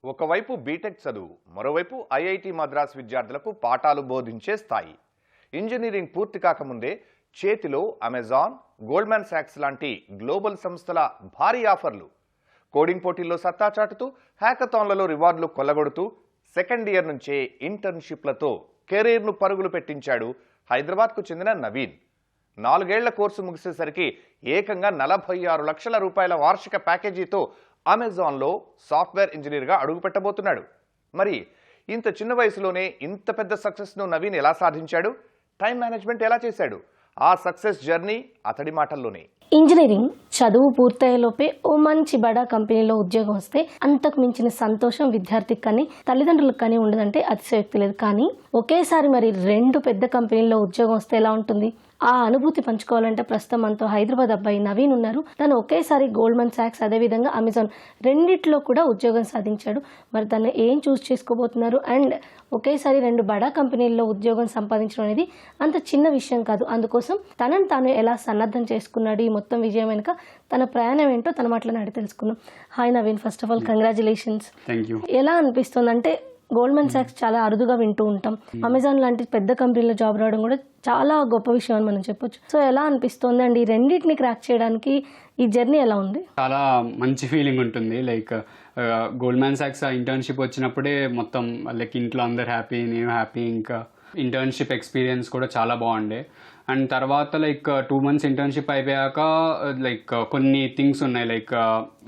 ఒకవైపు బీటెక్ చదువు, మరోవైపు ఐఐటి మద్రాస్ విద్యార్థులకు పాఠాలు బోధించే స్థాయి. ఇంజనీరింగ్ పూర్తి కాకముందే చేతిలో అమెజాన్, గోల్డ్మాన్ సాక్స్ లాంటి గ్లోబల్ సంస్థల భారీ ఆఫర్లు. కోడింగ్ పోటీల్లో సత్తా చాటుతూ, హ్యాకథాన్లలో రివార్డులు కొల్లగొడుతూ సెకండ్ ఇయర్ నుంచే ఇంటర్న్షిప్లతో కెరీర్ను పరుగులు పెట్టించాడు హైదరాబాద్కు చెందిన నవీన్. 4 ఏళ్ల కోర్సు ముగిసేసరికి ఏకంగా 46 లక్షల రూపాయల వార్షిక ప్యాకేజీతో అమెజాన్లో సాఫ్ట్వేర్ ఇంజనీర్గా అడుగుపెట్టబోతున్నాడు. మరి ఇంత చిన్న వయసులోనే ఇంత పెద్ద సక్సెస్ను నవీన్ ఎలా సాధించాడు? టైం మేనేజ్మెంట్ ఎలా చేశాడు? ఆ సక్సెస్ జర్నీ అతడి మాటల్లోనే. ఇంజనీరింగ్ చదువు పూర్తయ్యేలోపే ఓ మంచి బడా కంపెనీలో ఉద్యోగం వస్తే అంతకు మించిన సంతోషం విద్యార్థికి కానీ తల్లిదండ్రులకు కానీ ఉండదంటే అతిశయోక్తి లేదు. కానీ ఒకేసారి మరి 2 పెద్ద కంపెనీల్లో ఉద్యోగం వస్తే ఎలా ఉంటుంది? ఆ అనుభూతి పంచుకోవాలంటే ప్రస్తుతం మనతో హైదరాబాద్ అబ్బాయి నవీన్ ఉన్నారు. తను ఒకేసారి గోల్డ్మాన్ సాక్స్, అదేవిధంగా అమెజాన్ రెండిట్లో కూడా ఉద్యోగం సాధించాడు. మరి తను ఏం చూస్ చేసుకోబోతున్నారు? అండ్ ఒకేసారి 2 బడా కంపెనీల్లో ఉద్యోగం సంపాదించడం అనేది అంత చిన్న విషయం కాదు. అందుకోసం తనను తాను ఎలా సన్నద్ధం చేసుకున్నాడు, ఈ మొత్తం విజయం వెనుక తన ప్రయాణం ఏంటో తన మాటలను అడిగి తెలుసుకుందాం. Hi Naveen, first of all congratulations. ఎలా అనిపిస్తుంది అంటే గోల్డ్మాన్ సాక్స్ చాలా అరుదుగా వింటూ ఉంటాం, అమెజాన్ లాంటి పెద్ద కంపెనీలో జాబ్ రావడం కూడా చాలా గొప్ప విషయం అని మనం చెప్పొచ్చు. సో ఎలా అనిపిస్తుంది అండి, ఈ రెండింటిని క్రాక్ చేయడానికి ఈ జర్నీ ఎలా ఉంది? చాలా మంచి ఫీలింగ్ ఉంటుంది. లైక్ గోల్డ్మాన్ సాక్స్ ఇంటర్న్షిప్ వచ్చినప్పుడే మొత్తం లైక్ ఇంట్లో అందరు హ్యాపీ, నేను హ్యాపీ. ఇంకా ఇంటర్న్షిప్ ఎక్స్పీరియన్స్ కూడా చాలా బాగుండే. అండ్ తర్వాత లైక్ 2 months ఇంటర్న్షిప్ అయిపోయాక లైక్ కొన్ని థింగ్స్ ఉన్నాయి, లైక్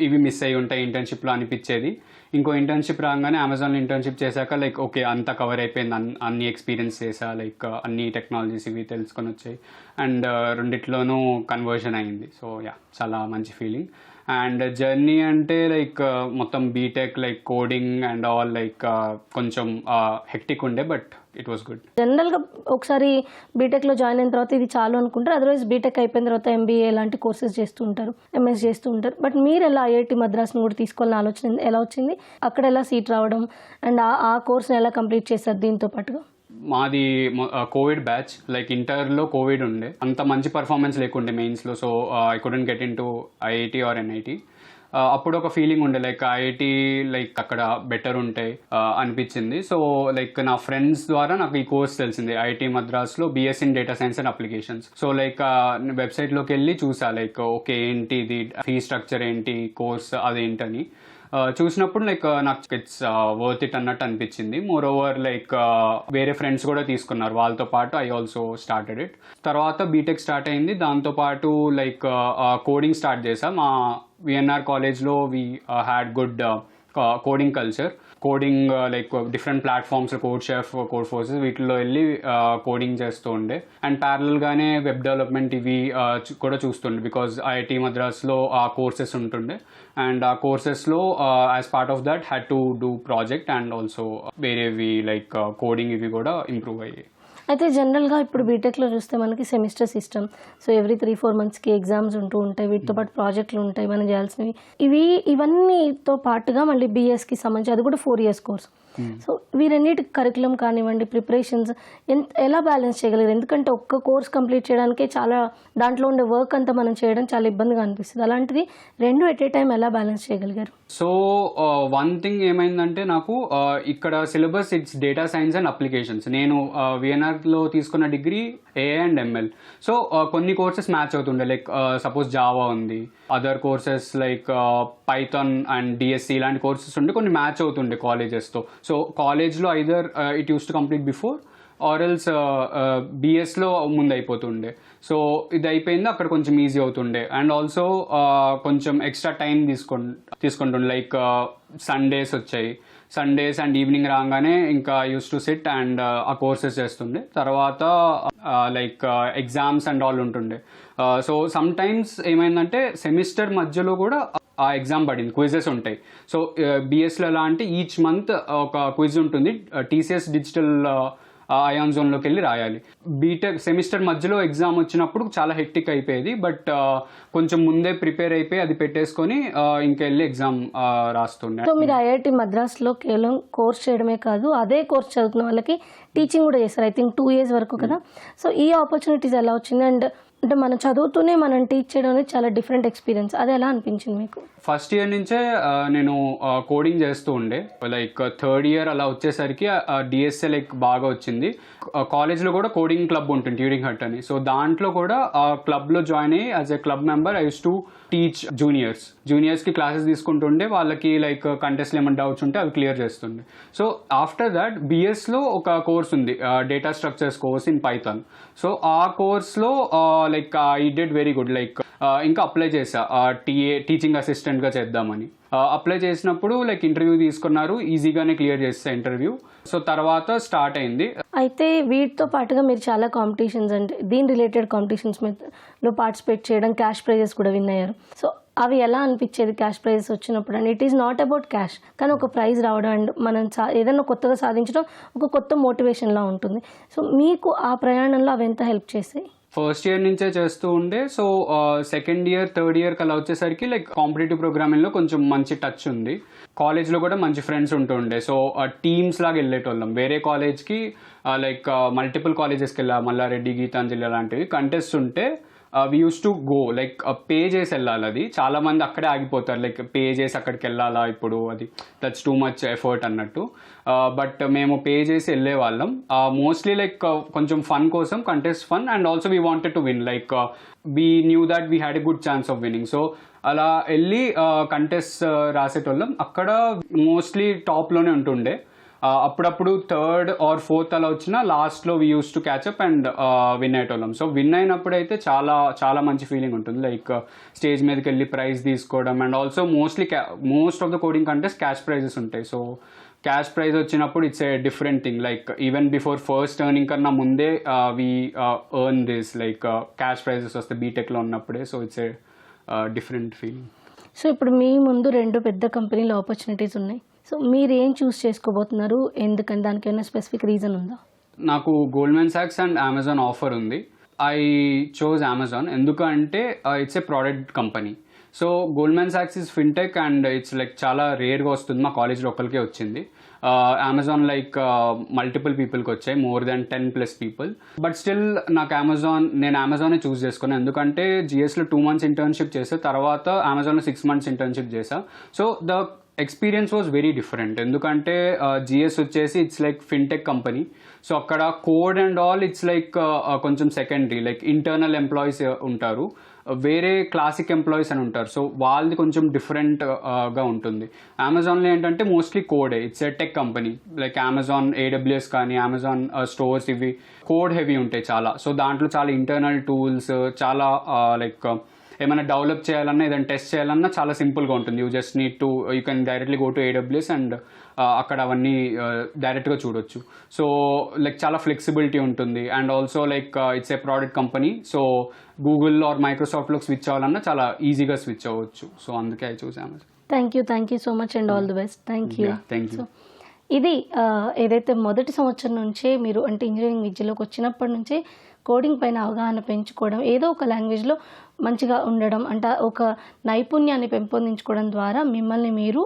ఇవి మిస్ అయ్యి ఉంటాయి ఇంటర్న్షిప్లో అనిపించేది. ఇంకో ఇంటర్న్షిప్ రాగానే అమెజాన్లో ఇంటర్న్షిప్ చేశాక లైక్ ఓకే అంతా కవర్ అయిపోయింది, అన్ని ఎక్స్పీరియన్స్ చేసా, లైక్ అన్ని టెక్నాలజీస్ ఇవి తెలుసుకొని వచ్చాయి. అండ్ రెండిట్లోనూ కన్వర్షన్ అయింది. సో యా, చాలా మంచి ఫీలింగ్. అండ్ జర్నీ అంటే లైక్ మొత్తం B Tech, like coding and all like కొంచెం హెక్టిక్ ఉండే, బట్ ఇట్ వాస్ గుడ్. జనరల్గా ఒకసారి బీటెక్లో జాయిన్ అయిన తర్వాత ఇది చాలు అనుకుంటారు, అదర్వైజ్ బీటెక్ అయిపోయిన తర్వాత ఎంబీఏ లాంటి కోర్సెస్ చేస్తూ ఉంటారు, ఎంఎస్ చేస్తూ ఉంటారు. బట్ మీరు ఎలా ఐఐటి మద్రాస్ని కూడా తీసుకోవాలని ఆలోచన ఎలా వచ్చింది? అక్కడ ఎలా సీట్ రావడం అండ్ ఆ కోర్స్ని ఎలా కంప్లీట్ చేశారు దీంతో పాటుగా? మాది కోవిడ్ బ్యాచ్, లైక్ ఇంటర్లో కోవిడ్ ఉండే, అంత మంచి పర్ఫార్మెన్స్ లేకుండే మెయిన్స్లో. So I couldn't get into IIT or NIT. అప్పుడు ఒక ఫీలింగ్ ఉండే లైక్ ఐఐటి లైక్ అక్కడ బెటర్ ఉంటాయి అనిపించింది. సో లైక్ నా ఫ్రెండ్స్ ద్వారా నాకు ఈ కోర్స్ తెలిసింది, ఐఐటి మద్రాస్లో BSc in data science and applications. So like వెబ్సైట్లోకి వెళ్ళి చూసా లైక్ ఓకే ఏంటి ఇది, ఫీ స్ట్రక్చర్ ఏంటి, కోర్స్ అదేంటని చూసినప్పుడు లైక్ నాకు ఇట్స్ వర్త్ ఇట్ అన్నట్టు అనిపించింది. మోర్ ఓవర్ లైక్ వేరే ఫ్రెండ్స్ కూడా తీసుకున్నారు, వాళ్ళతో పాటు ఐ ఆల్సో స్టార్టెడ్ ఇట్. తర్వాత బీటెక్ స్టార్ట్ అయింది, దాంతోపాటు లైక్ కోడింగ్ స్టార్ట్ చేసా. మా విఎన్ఆర్ కాలేజ్లో we had good coding culture. Coding like different platforms, code chef, code forces వీటిల్లో వెళ్ళి కోడింగ్ చేస్తూ ఉండే. అండ్ ప్యారలల్గానే వెబ్ డెవలప్మెంట్ ఇవి కూడా చూస్తుండే, బికాజ్ ఐఐటి మద్రాస్లో ఆ కోర్సెస్ ఉంటుండే. అండ్ ఆ కోర్సెస్లో as part of that had to do project and also వేరేవి లైక్ కోడింగ్ ఇవి కూడా ఇంప్రూవ్ అయ్యాయి. అయితే జనరల్గా ఇప్పుడు బీటెక్లో చూస్తే మనకి సెమిస్టర్ సిస్టమ్, సో ఎవ్రీ 3-4 monthsకి ఎగ్జామ్స్ ఉంటూ ఉంటాయి, వీటితో పాటు ప్రాజెక్టులు ఉంటాయి మనం చేయాల్సినవి. ఇవన్నీతో పాటుగా మళ్ళీ బీఎస్కి సంబంధించి అది కూడా 4 years కోర్స్. సో వీరన్నిటి కరికులం కానివ్వండి, ప్రిపరేషన్స్ ఎలా బ్యాలెన్స్ చేయగలిగారు? ఎందుకంటే ఒక్క కోర్స్ కంప్లీట్ చేయడానికే చాలా, దాంట్లో ఉండే వర్క్ అంతా మనం చేయడం చాలా ఇబ్బందిగా అనిపిస్తుంది. అలాంటిది 2 at a time ఎలా బ్యాలెన్స్ చేయగలిగారు? సో వన్ థింగ్ ఏమైందంటే నాకు ఇక్కడ syllabus it's data science and applications. నేను విఎన్ఆర్లో తీసుకున్న degree AI and ML. So కొన్ని కోర్సెస్ మ్యాచ్ అవుతుండే, లైక్ సపోజ్ జావా ఉంది, other courses like Python and DSC ఇలాంటి కోర్సెస్ ఉండే, కొన్ని మ్యాచ్ అవుతుండే కాలేజెస్తో. సో కాలేజ్లో either it use to complete before or else బిఎస్లో ముందు అయిపోతుండే. సో ఇది అయిపోయింది, అక్కడ కొంచెం ఈజీ అవుతుండే. అండ్ ఆల్సో కొంచెం ఎక్స్ట్రా టైం తీసుకుంటుండే, లైక్ సండేస్ వచ్చాయి, సండేస్ అండ్ ఈవినింగ్ రాగానే ఇంకా యూస్ టు సిట్ అండ్ ఆ కోర్సెస్ చేస్తుండే. తర్వాత లైక్ ఎగ్జామ్స్ అండ్ ఆల్ ఉంటుండే. సో సమ్ టైమ్స్ ఏమైందంటే సెమిస్టర్ మధ్యలో కూడా ఆ ఎగ్జామ్ పడింది, క్విజెస్ ఉంటాయి. సో బిఎస్లో ఎలా అంటే ఈచ్ మంత్ ఒక క్విజ్ ఉంటుంది, టీసీఎస్ డిజిటల్ అయాన్ జోన్లోకి వెళ్ళి రాయాలి. బీటెక్ సెమిస్టర్ మధ్యలో ఎగ్జామ్ వచ్చినప్పుడు చాలా హెక్టిక్ అయిపోయేది, బట్ కొంచెం ముందే ప్రిపేర్ అయిపోయి అది పెట్టేసుకొని ఇంకెళ్ళి ఎగ్జామ్ రాస్తుండే. సో మీరు ఐఐటి మద్రాస్లో కేవలం కోర్స్ చేయడమే కాదు, అదే కోర్స్ చదువుతున్న వాళ్ళకి టీచింగ్ కూడా చేస్తారు, ఐ థింక్ 2 years వరకు కదా. సో ఈ ఆపర్చునిటీస్ ఎలా వచ్చింది? అండ్ అంటే మనం చదువుతూనే మనం టీచ్ చేయడం అనేది చాలా డిఫరెంట్ ఎక్స్పీరియన్స్, అది ఎలా అనిపించింది మీకు? ఫస్ట్ ఇయర్ నుంచే నేను కోడింగ్ చేస్తూ ఉండే. లైక్ థర్డ్ ఇయర్ అలా వచ్చేసరికి డిఎస్ఏ లైక్ బాగా వచ్చింది. కాలేజ్లో కూడా కోడింగ్ క్లబ్ ఉంటుంది, ట్యూరింగ్ హట్ అని. సో దాంట్లో కూడా ఆ క్లబ్లో జాయిన్ అయ్యి as a club member I use to teach జూనియర్స్కి క్లాసెస్ తీసుకుంటుండే. వాళ్ళకి లైక్ కంటెస్ట్లో ఏమైనా డౌట్స్ ఉంటే అవి క్లియర్ చేస్తుండే. సో ఆఫ్టర్ దాట్ బిఎస్లో ఒక కోర్స్ ఉంది, data structures course in Python. So ఆ కోర్స్లో like I did very good. Like ఇంకా అప్లై చేసా టీచింగ్ అసిస్టెంట్గా చేద్దామని. అప్లై చేసినప్పుడు లైక్ ఇంటర్వ్యూ తీసుకున్నారు, ఈజీగానే క్లియర్ చేస్తా ఇంటర్వ్యూ. సో తర్వాత స్టార్ట్ అయింది. అయితే వీటితో పాటుగా మీరు చాలా కాంపిటీషన్స్ అంటే దీని రిలేటెడ్ కాంపిటీషన్స్ లో పార్టిసిపేట్ చేయడం, క్యాష్ ప్రైజెస్ కూడా విన్ అయ్యారు. సో అవి ఎలా అనిపించేది క్యాష్ ప్రైజెస్ వచ్చినప్పుడు? And it is not about cash, కానీ ఒక ప్రైజ్ రావడం అండ్ మనం ఏదైనా కొత్తగా సాధించడం ఒక కొత్త మోటివేషన్లా ఉంటుంది. సో మీకు ఆ ప్రయాణంలో అవి ఎంత హెల్ప్ చేస్తాయి? ఫస్ట్ ఇయర్ నుంచే చేస్తూ ఉండే. సో సెకండ్ ఇయర్ థర్డ్ ఇయర్కి అలా వచ్చేసరికి లైక్ కాంపిటేటివ్ ప్రోగ్రామింగ్లో కొంచెం మంచి టచ్ ఉంది. కాలేజ్లో కూడా మంచి ఫ్రెండ్స్ ఉంటుండే. సో టీమ్స్ లాగా వెళ్ళేటోళ్ళం. వేరే కాలేజ్కి లైక్ మల్టిపుల్ కాలేజెస్కి వెళ్ళా, మల్లారెడ్డి, గీతాంజలి అలాంటివి కంటెస్ట్ ఉంటే we use to go like pay చేసి వెళ్ళాలి. అది చాలా మంది అక్కడే ఆగిపోతారు, లైక్ పే చేసి అక్కడికి వెళ్ళాలా ఇప్పుడు, అది దట్స్ టూ మచ్ ఎఫర్ట్ అన్నట్టు. బట్ మేము పే చేసి వెళ్ళే వాళ్ళం. మోస్ట్లీ లైక్ కొంచెం ఫన్ కోసం, contest fun, and also we wanted to win. Like we knew that we had a good chance of winning. So అలా వెళ్ళి కంటెస్ట్ రాసేటోళ్ళం. అక్కడ మోస్ట్లీ టాప్లోనే ఉంటుండే. అప్పుడప్పుడు థర్డ్ ఆర్ ఫోర్త్ అలా వచ్చినా లాస్ట్లో we use to catch up and win అయ్యేటోళ్ళం. సో విన్ అయినప్పుడు అయితే చాలా చాలా మంచి ఫీలింగ్ ఉంటుంది. లైక్ స్టేజ్ మీదకి వెళ్ళి ప్రైజ్ తీసుకోవడం, and also most of the coding contest cash prices ఉంటాయి. సో క్యాష్ ప్రైజ్ వచ్చినప్పుడు it's a different thing. Like even before first earning కన్నా ముందే we earn this like cash prices వస్తే బీటెక్లో ఉన్నప్పుడే. So it's a different feeling. So ఇప్పుడు మీ ముందు 2 పెద్ద కంపెనీల ఆపర్చునిటీస్ ఉన్నాయి. సో మీరు ఏం చూస్ చేసుకోబోతున్నారు? ఎందుకని? దానికి ఏమైనా స్పెసిఫిక్ రీజన్ ఉందా? నాకు Goldman socks and Amazon offer ఉంది. ఐ చోజ్ అమెజాన్ ఎందుకంటే it's a product company. So Goldman socks is fintech and it's like చాలా రేర్గా వస్తుంది. మా కాలేజ్లో ఒక్కరికే వచ్చింది. అమెజాన్ లైక్ మల్టిపుల్ పీపుల్కి వచ్చాయి, more than 10+ people. But still నాకు నేను అమెజానే చూస్ చేసుకున్నాను. ఎందుకంటే జిఎస్లో 2 months ఇంటర్న్షిప్ చేసా, తర్వాత అమెజాన్లో 6 months ఇంటర్న్షిప్ చేసా. So the experience was very different. ఎందుకంటే జిఎస్ వచ్చేసి it's like fintech company. So అక్కడ code and all it's like కొంచెం సెకండరీ. లైక్ ఇంటర్నల్ ఎంప్లాయీస్ ఉంటారు, వేరే క్లాసిక్ ఎంప్లాయీస్ అని ఉంటారు. సో వాళ్ళది కొంచెం డిఫరెంట్గా ఉంటుంది. అమెజాన్లో ఏంటంటే మోస్ట్లీ కోడే. It's a tech company. Like Amazon AWS కానీ అమెజాన్ స్టోర్స్ ఇవి కోడ్ హెవీ ఉంటాయి చాలా. సో దాంట్లో చాలా ఇంటర్నల్ టూల్స్, చాలా లైక్ ఏమైనా డెవలప్ చేయాలన్నా, ఏదైనా టెస్ట్ చేయాలన్నా చాలా సింపుల్గా ఉంటుంది. You just need to you can directly go to AWS and అక్కడ అవన్నీ డైరెక్ట్గా చూడొచ్చు. సో లైక్ చాలా ఫ్లెక్సిబిలిటీ ఉంటుంది. And also like it's a product company. So Google or మైక్రోసాఫ్ట్లోకి స్విచ్ అవ్వాలన్నా చాలా ఈజీగా స్విచ్ అవ్వచ్చు. సో అందుకే అది చూసాము. Thank you so much and all the best. Thank you. So ఇది ఏదైతే మొదటి సంవత్సరం నుంచే మీరు అంటే ఇంజనీరింగ్ విద్యలోకి వచ్చినప్పటి నుంచే కోడింగ్ పైన అవగాహన పెంచుకోవడం, ఏదో ఒక లాంగ్వేజ్లో మంచిగా ఉండడం, అంటే ఒక నైపుణ్యాన్ని పెంపొందించుకోవడం ద్వారా మిమ్మల్ని మీరు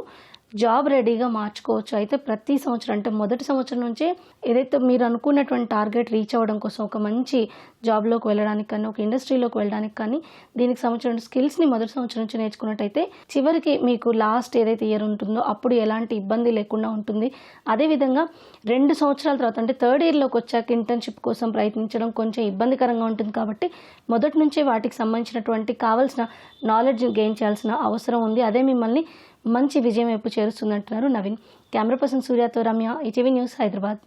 జాబ్ రెడీగా మార్చుకోవచ్చు. అయితే ప్రతి సంవత్సరం అంటే మొదటి సంవత్సరం నుంచే ఏదైతే మీరు అనుకున్నటువంటి టార్గెట్ రీచ్ అవ్వడం కోసం ఒక మంచి జాబ్లోకి వెళ్ళడానికి కానీ, ఒక ఇండస్ట్రీలోకి వెళ్ళడానికి కానీ దీనికి సంబంధించిన స్కిల్స్ని మొదటి సంవత్సరం నుంచి నేర్చుకున్నట్టయితే చివరికి మీకు లాస్ట్ ఏదైతే ఇయర్ ఉంటుందో అప్పుడు ఎలాంటి ఇబ్బంది లేకుండా ఉంటుంది. అదేవిధంగా 2 సంవత్సరాల తర్వాత అంటే థర్డ్ ఇయర్లోకి వచ్చాక ఇంటర్న్షిప్ కోసం ప్రయత్నించడం కొంచెం ఇబ్బందికరంగా ఉంటుంది. కాబట్టి మొదటి నుంచే వాటికి సంబంధించినటువంటి కావాల్సిన నాలెడ్జ్ గెయిన్ చేయాల్సిన అవసరం ఉంది. అదే మిమ్మల్ని మంచి విజయం వైపు చేరుస్తుందంటున్నారు నవీన్. కెమెరా పర్సన్ సూర్యతో రమ్య, ఈటీవీ న్యూస్, హైదరాబాద్.